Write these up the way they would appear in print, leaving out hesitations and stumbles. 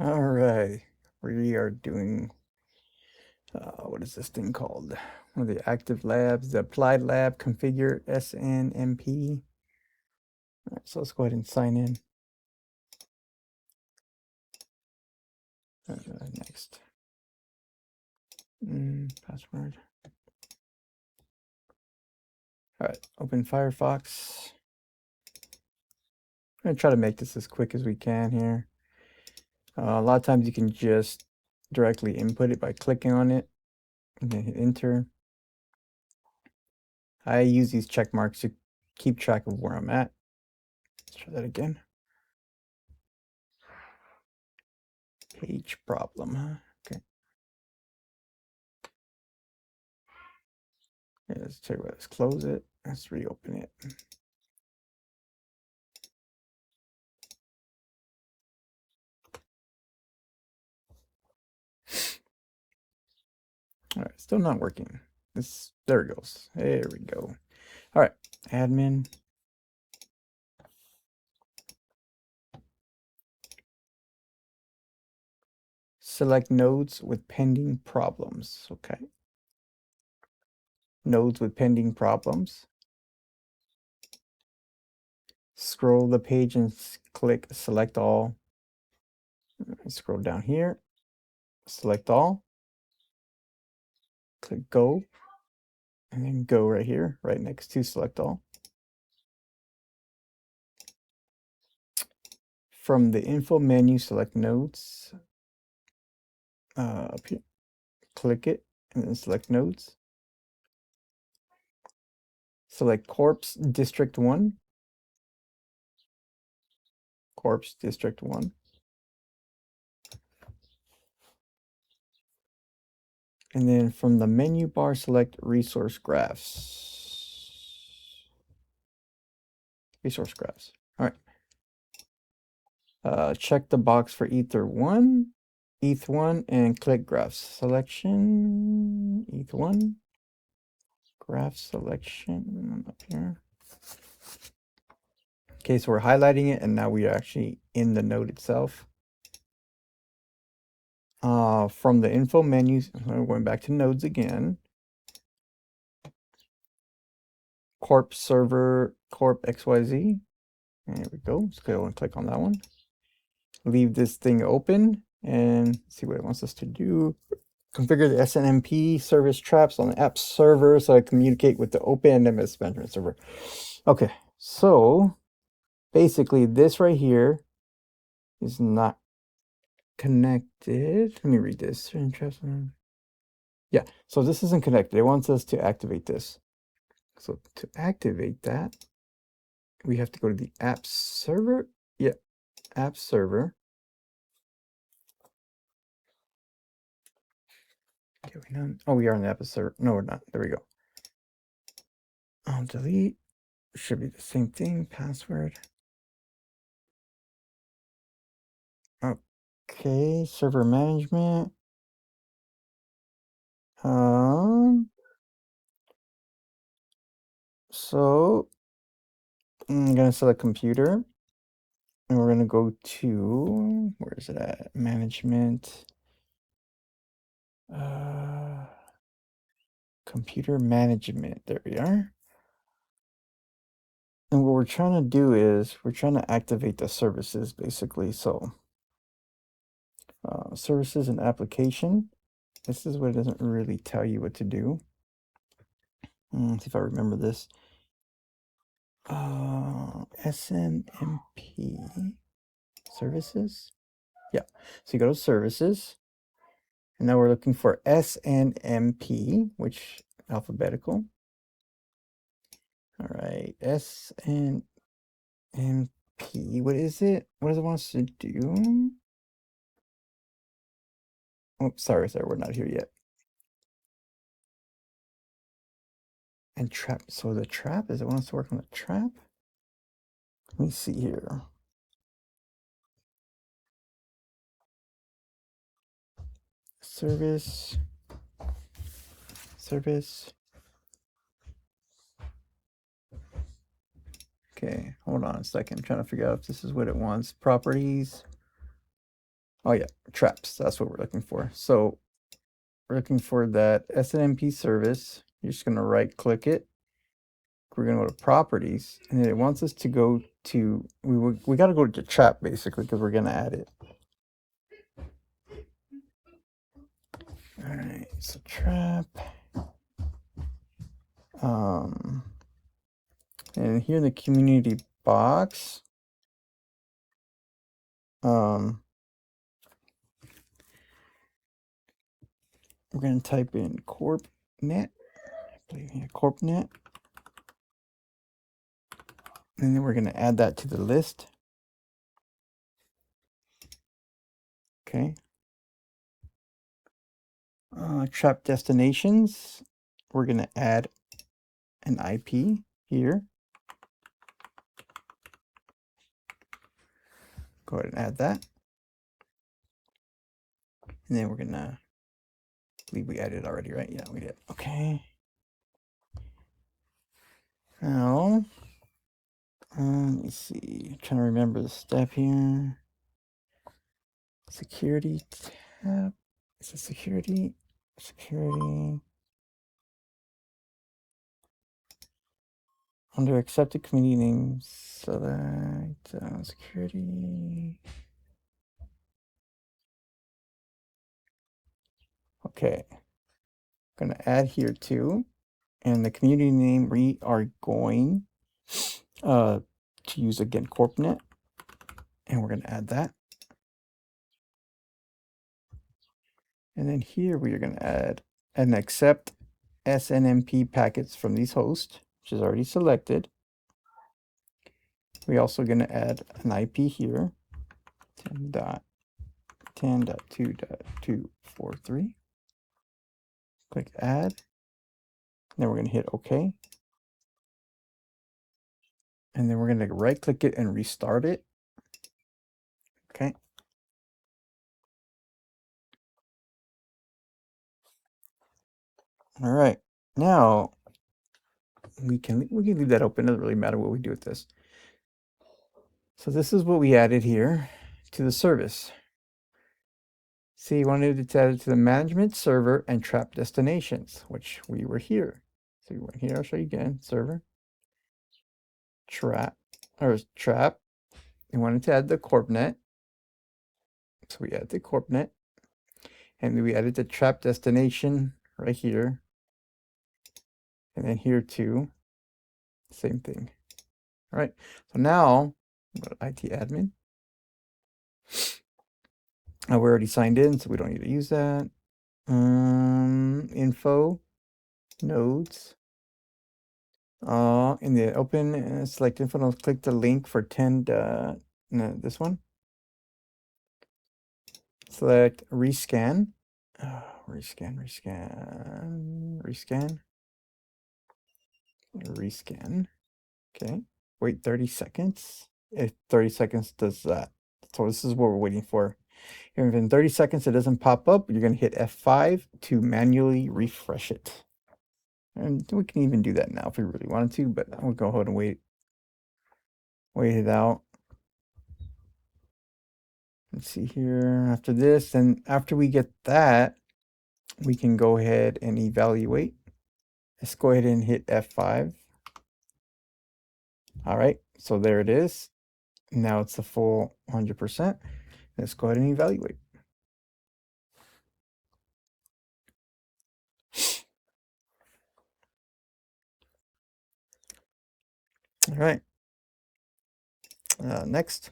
All right, we are doing, what is this thing called? One of the active labs, the applied lab configure SNMP. All right, so let's go ahead and sign in. Next. Password. All right, open Firefox. I'm gonna try to make this as quick as we can here. A lot of times you can just directly input it by clicking on it and then hit enter. I use these check marks to keep track of where I'm at. Let's try that again. Page problem, huh? Okay. Yeah, let's tell you what, let's close it. Let's reopen it. All right, still not working. There it goes. There we go. All right, admin. Select nodes with pending problems. Okay. Nodes with pending problems. Scroll the page and click select all. Scroll down here. Select all. Click go. And then go right here, right next to select all. From the info menu, select nodes. Up here. Click it and then select nodes. Select Corpse District 1. Corpse District 1. And then from the menu bar, select Resource Graphs. Resource Graphs. All right. Check the box for ETH1, and click Graph Selection, ETH1, Graph Selection up here. Okay, so we're highlighting it, and now we are actually in the node itself. From the info menu, we're going back to nodes again. Corp server, Corp XYZ. There we go. Let's go and click on that one. Leave this thing open and see what it wants us to do. Configure the SNMP service traps on the app server so I communicate with the open MS management server. Okay, so basically this right here is not connected. Let me read this. Yeah, so this isn't connected. It wants us to activate this. So to activate that, we have to go to the app server. Yeah, app server. Okay, we are on the app server. No, we're not. There we go. Delete. Should be the same thing. Password. Okay, server management. So I'm gonna select computer, and we're gonna go to, where is it at? Management. Computer management. There we are. And what we're trying to do is we're trying to activate the services basically. So services and application. This is what it doesn't really tell you what to do. Let's see if I remember this. SNMP services. Yeah. So you go to services. And now we're looking for SNMP, which alphabetical. All right. SNMP. What is it? What does it want us to do? Oh, sorry, we're not here yet. And trap. So the trap, does it want us to work on the trap? Let me see here. Service. Okay, hold on a second. I'm trying to figure out if this is what it wants. Properties. Oh yeah, traps. That's what we're looking for. So we're looking for that SNMP service. You're just gonna right click it. We're gonna go to properties, and then it wants us to go to we got to go to trap basically because we're gonna add it. All right, so trap. And here in the community box, we're gonna type in corp net. I believe here corp net, and then we're gonna add that to the list. Okay. Trap destinations. We're gonna add an IP here. Go ahead and add that. And then we're gonna, I believe we added already, right? Yeah, we did. Okay. Now, let me see. I'm trying to remember the step here. Security tab. Is it security? Security. Under accepted community names, select security. Okay. I'm gonna add here too. And the community name we are going to use again CorpNet. And we're gonna add that. And then here we are gonna add and accept SNMP packets from these hosts, which is already selected. We're also gonna add an IP here, 10.10.2.243. Click add. Then we're gonna hit OK. And then we're gonna right click it and restart it. Okay. All right. Now we can leave that open. It doesn't really matter what we do with this. So this is what we added here to the service. See, you wanted to add it to the management server and trap destinations, which we were here. So we went here. I'll show you again. Server, trap, or trap. We wanted to add the CorpNet. So we add the CorpNet. And we added the trap destination right here. And then here too. Same thing. All right. So now, go to IT admin. We're already signed in, so we don't need to use that. Info, nodes. In the open, select info, click the link for 10, no, this one. Select rescan. Rescan. Okay. Wait 30 seconds. If 30 seconds does that. So this is what we're waiting for. If in 30 seconds it doesn't pop up, you're going to hit F5 to manually refresh it. And we can even do that now if we really wanted to, but we'll go ahead and wait it out. Let's see here. After this, and after we get that, we can go ahead and evaluate. Let's go ahead and hit F5. All right, so there it is. Now it's the full 100%. Let's go ahead and evaluate. All right. Next.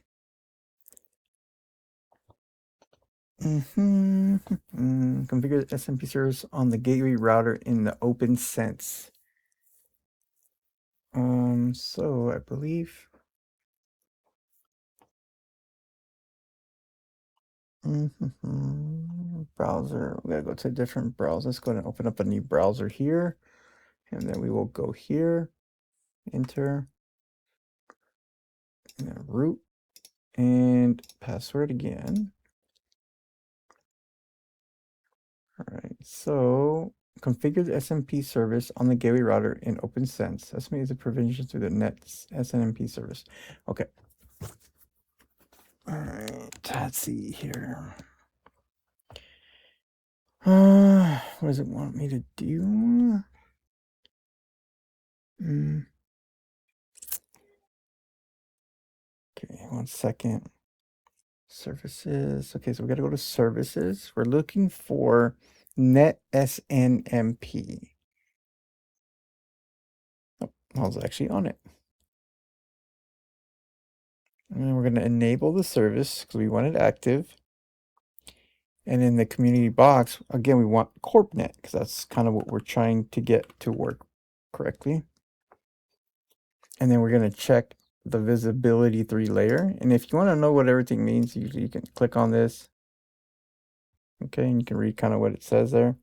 Configure the SNMP service on the gateway router in the open sense. So I believe browser. We gotta go to a different browser. Let's go ahead and open up a new browser here, and then we will go here, enter, and then root, and password again. All right, so configure the SNMP service on the gateway router in OpenSense. Estimate the provisions through the net SNMP service. Okay. All right, let's see here. What does it want me to do? Okay, 1 second. Services. Okay, so we got to go to services. We're looking for net SNMP. Oh, I was actually on it. And then we're going to enable the service because we want it active. And in the community box, again, we want CorpNet because that's kind of what we're trying to get to work correctly. And then we're going to check the visibility 3 layer. And if you want to know what everything means, usually you can click on this. Okay, and you can read kind of what it says there.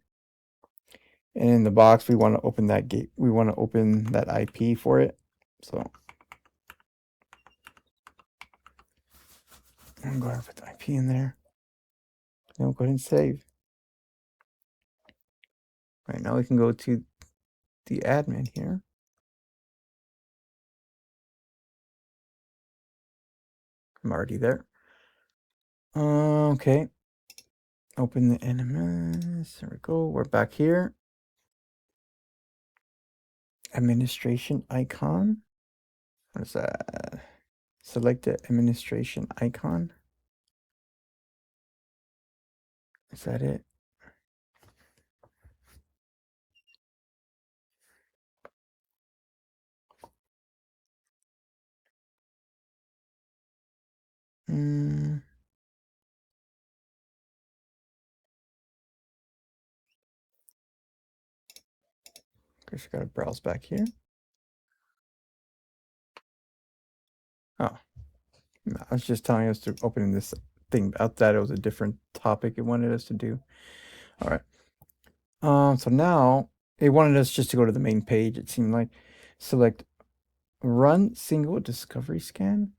And in the box, we want to open that gate. We want to open that IP for it. So I'm going to put the IP in there. Then we'll go ahead and save. Right now we can go to the admin here. I'm already there. Okay. Open the NMS. There we go. We're back here. Administration icon. What is that? Select the administration icon. Is that it? Guess you gotta browse back here. Oh, no, I was just telling us to open this thing. Out that it was a different topic it wanted us to do. All right. So now it wanted us just to go to the main page. It seemed like select run single discovery scan.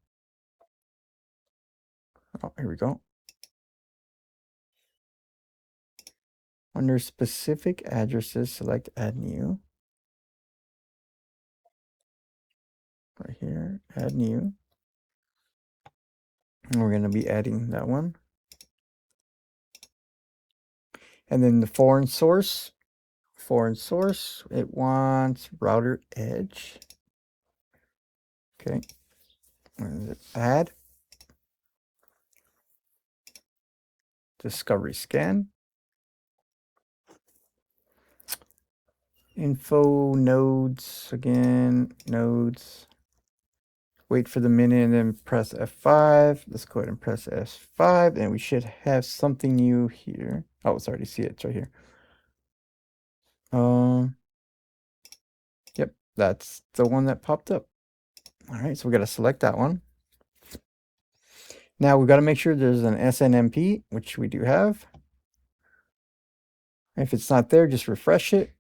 Oh, here we go. Under specific addresses, select add new. Right here, add new. And we're going to be adding that one. And then the foreign source, it wants router edge. Okay. Add discovery scan. Info nodes again, nodes. Wait for the minute and then press F5. Let's go ahead and press F5 and we should have something new here. Oh, it's already see it. It's right here. Yep, that's the one that popped up. All right, so we got to select that one. Now we've got to make sure there's an SNMP, which we do have. If it's not there, just refresh it.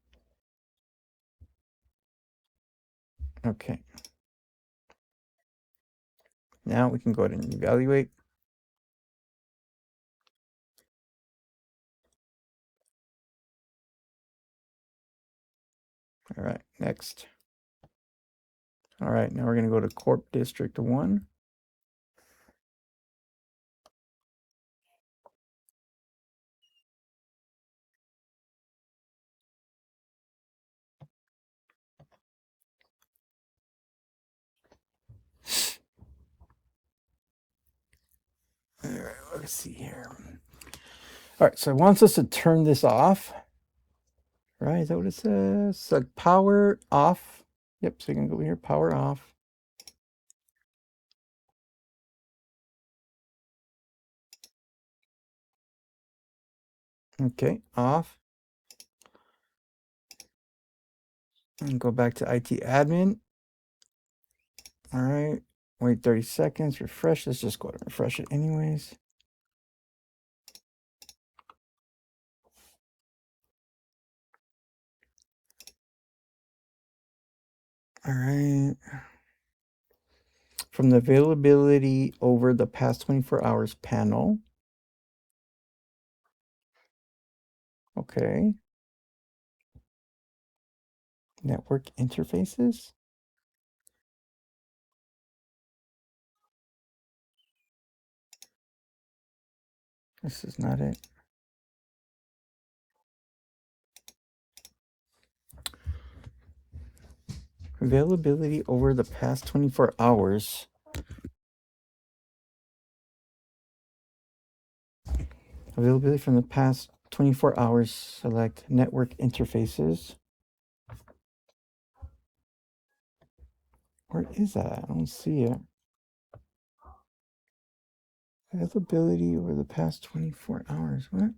Okay. Now we can go ahead and evaluate. All right, next. All right, now we're going to go to Corp District 1. All right, let's see here. All right, so it wants us to turn this off. Right, is that what it says? So power off. Yep, so you can go here, power off. Okay, off. And go back to IT admin. All right, wait 30 seconds, refresh. Let's just go ahead and refresh it anyways. All right. From the availability over the past 24 hours panel. Okay. Network interfaces. This is not it. Availability over the past 24 hours. Availability from the past 24 hours. Select network interfaces. Where is that? I don't see it. Availability over the past 24 hours. What?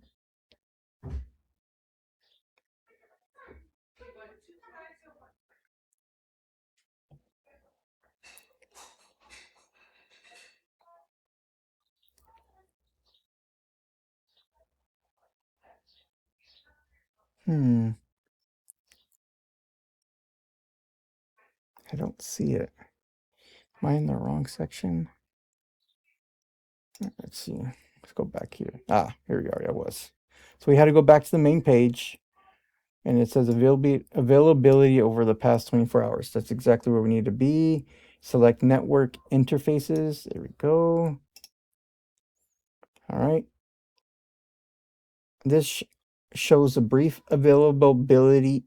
I don't see it. Am I in the wrong section? Let's see. Let's go back here. Ah, here we are. I was. So we had to go back to the main page, and it says availability over the past 24 hours. That's exactly where we need to be. Select network interfaces. There we go. All right. This shows a brief availability,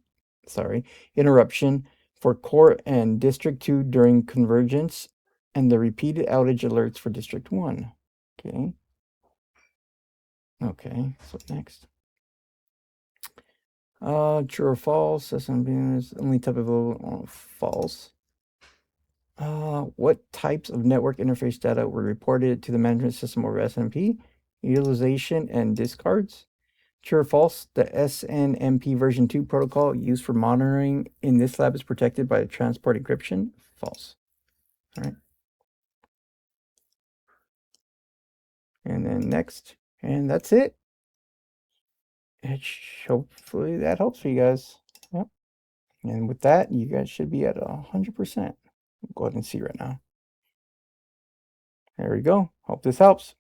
interruption for core and district 2 during convergence and the repeated outage alerts for district 1. Okay. Okay, so next. True or false? SNMP is only type available. False. What types of network interface data were reported to the management system over SNMP? Utilization and discards. True or false? The SNMP version 2 protocol used for monitoring in this lab is protected by the transport encryption. False. All right. And then next. And that's it. Hopefully that helps for you guys. Yep. And with that, you guys should be at 100%. Go ahead and see right now. There we go. Hope this helps.